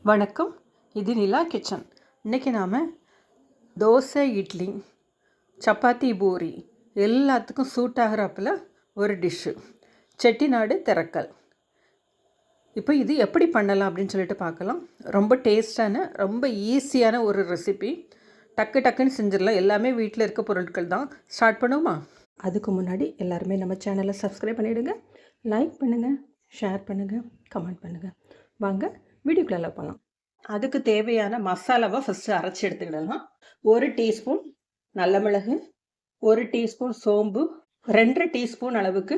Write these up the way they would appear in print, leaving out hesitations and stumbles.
வணக்கம். இது நிலா கிச்சன். இன்றைக்கி நாம் தோசை, இட்லி, சப்பாத்தி, பூரி எல்லாத்துக்கும் சூட் ஆகிறாப்பில் ஒரு டிஷ்ஷு செட்டிநாடு திரக்கல். இப்போ இது எப்படி பண்ணலாம் அப்படின்னு சொல்லிட்டு பார்க்கலாம். ரொம்ப டேஸ்டான, ரொம்ப ஈஸியான ஒரு ரெசிபி. டக்குன்னு செஞ்சிடலாம். எல்லாமே வீட்டில் இருக்க பொருட்கள் தான். ஸ்டார்ட் பண்ணுவோமா? அதுக்கு முன்னாடி எல்லாருமே நம்ம சேனலை சப்ஸ்கிரைப் பண்ணிவிடுங்க, லைக் பண்ணுங்கள், ஷேர் பண்ணுங்கள், கமெண்ட் பண்ணுங்கள். வாங்க வீடியோக்குள்ளே போகலாம். அதுக்கு தேவையான மசாலாவை ஃபஸ்ட்டு அரைச்சி எடுத்துக்கிடலாம். 1 டீஸ்பூன் நல்ல மிளகு, 1 டீஸ்பூன் சோம்பு, 2 டீஸ்பூன் அளவுக்கு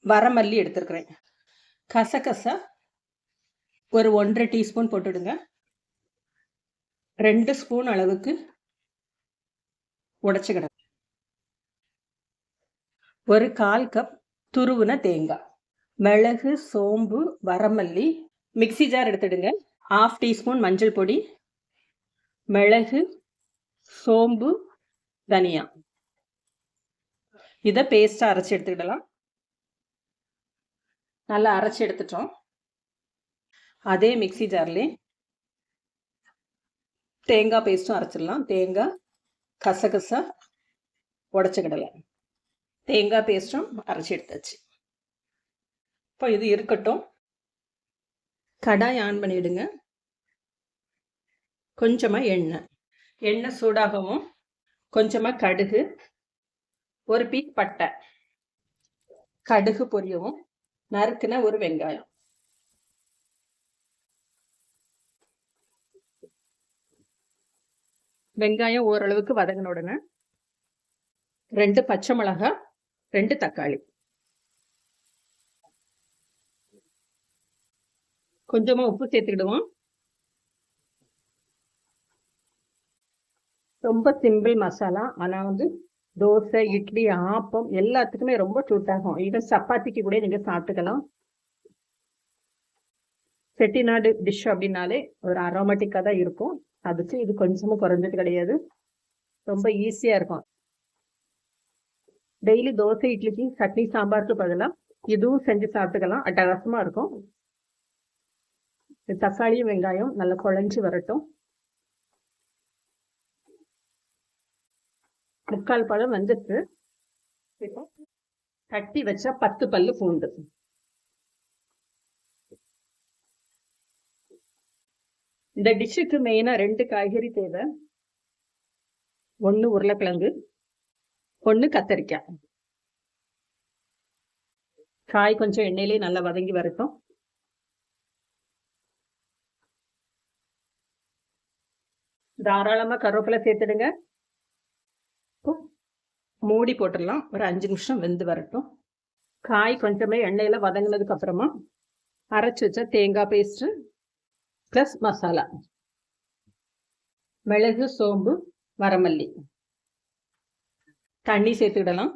வரமல்லி எடுத்துருக்குறேன். கசகசா ஒரு 1.5 டீஸ்பூன் போட்டுடுங்க. 2 ஸ்பூன் அளவுக்கு உடச்சிக்கிட, ஒரு 1/4 கப் துருவுன தேங்காய், மிளகு, சோம்பு, வரமல்லி மிக்சி ஜார் எடுத்துடுங்க. 1/2 டீஸ்பூன் மஞ்சள் பொடி, மிளகு, சோம்பு, தனியா, இதை பேஸ்ட்டாக அரைச்சி எடுத்துக்கிடலாம். நல்லா அரைச்சி எடுத்துட்டோம். அதே மிக்சி ஜார்லேயே தேங்காய் பேஸ்ட்டும் அரைச்சிடலாம். தேங்காய், கசகசா உடச்சிக்கிடலாம். தேங்காய் பேஸ்ட்டும் அரைச்சி எடுத்தாச்சு. இப்போ இது இருக்கட்டும். கடாய் ஆன் பண்ணிவிடுங்க. கொஞ்சமாக எண்ணெய் சூடாகவும், கொஞ்சமாக கடுகு, ஒரு பீஸ் பட்டை, கடுகு பொரியவும், நறுக்குன ஒரு வெங்காயம், வெங்காயம் ஓரளவுக்கு வதங்கின உடனே 2 பச்சை மிளகாய், 2 தக்காளி, கொஞ்சமா உப்பு சேர்த்துக்கிடுவோம். ரொம்ப சிம்பிள் மசாலா, ஆனால் தோசை, இட்லி, ஆப்பம் எல்லாத்துக்குமே ரொம்ப சூட் ஆகும். ஈவன் சப்பாத்திக்கு கூட நீங்கள் சாப்பிட்டுக்கலாம். செட்டிநாடு டிஷ் அப்படின்னாலே ஒரு அரோமேட்டிக்காக தான் இருக்கும். அதுக்கு இது கொஞ்சமும் குறைஞ்சது கிடையாது. ரொம்ப ஈஸியாக இருக்கும். டெய்லி தோசை, இட்லிக்கு, சட்னி, சாம்பாருக்கு பதிலாக இதுவும் செஞ்சு சாப்பிட்டுக்கலாம். அட்டகாசமாக இருக்கும். தக்காளியும் வெங்காயம் நல்லா குழஞ்சி வரட்டும். 3/4 பழம் வந்துட்டு இப்போ கட்டி வச்ச 10 பல்லு பூண்டு, இந்த டிஷ்ஷுக்கு மெயினா 2 காய்கறி தேவை. 1 உருளைக்கிழங்கு, 1 கத்தரிக்காய். காய் கொஞ்சம் எண்ணெயிலே நல்லா வதங்கி வரட்டும். தாராளமா கருவேப்பிலை சேர்த்துடுங்க. மூடி போட்டுடலாம். ஒரு 5 நிமிஷம் வெந்து வரட்டும். காய் கொஞ்சமே எண்ணெயில வதங்கினதுக்கு அப்புறமா அரைச்சி வச்ச தேங்காய் பேஸ்ட் பிளஸ் மசாலா, மிளகு, சோம்பு, வரமல்லி, தண்ணி சேர்த்துக்கிடலாம்.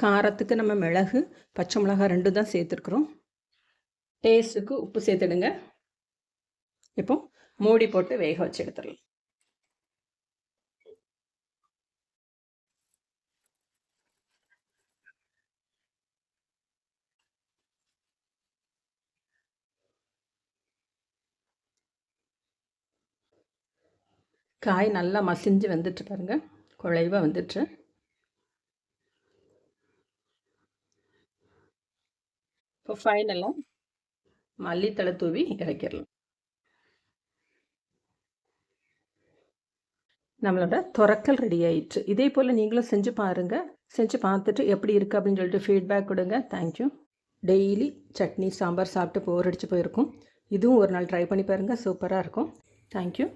காரத்துக்கு நம்ம மிளகு, பச்சை மிளகாய் 2 தான் சேர்த்துருக்குறோம். டேஸ்ட்டுக்கு உப்பு சேர்த்துடுங்க. இப்போ மூடி போட்டு வேக வச்சு எடுத்துடலாம். காய் நல்லா மசிஞ்சு வந்துட்டு பாருங்க, குழைவாக வந்துட்டு. இப்போ ஃபைனலாக மல்லித்தழை தூவி இறக்கிடலாம். நம்மளோட துரக்கல் ரெடி ஆயிடுச்சு. இதே போல் நீங்களும் செஞ்சு பாருங்கள். செஞ்சு பார்த்துட்டு எப்படி இருக்குது அப்படின்னு சொல்லிட்டு ஃபீட்பேக் கொடுங்க. தேங்க்யூ. டெய்லி சட்னி, சாம்பார் சாப்பிட்டு போர் அடிச்சு போயிருக்கும். இதுவும் ஒரு நாள் ட்ரை பண்ணி பாருங்கள். சூப்பராக இருக்கும். தேங்க்யூ.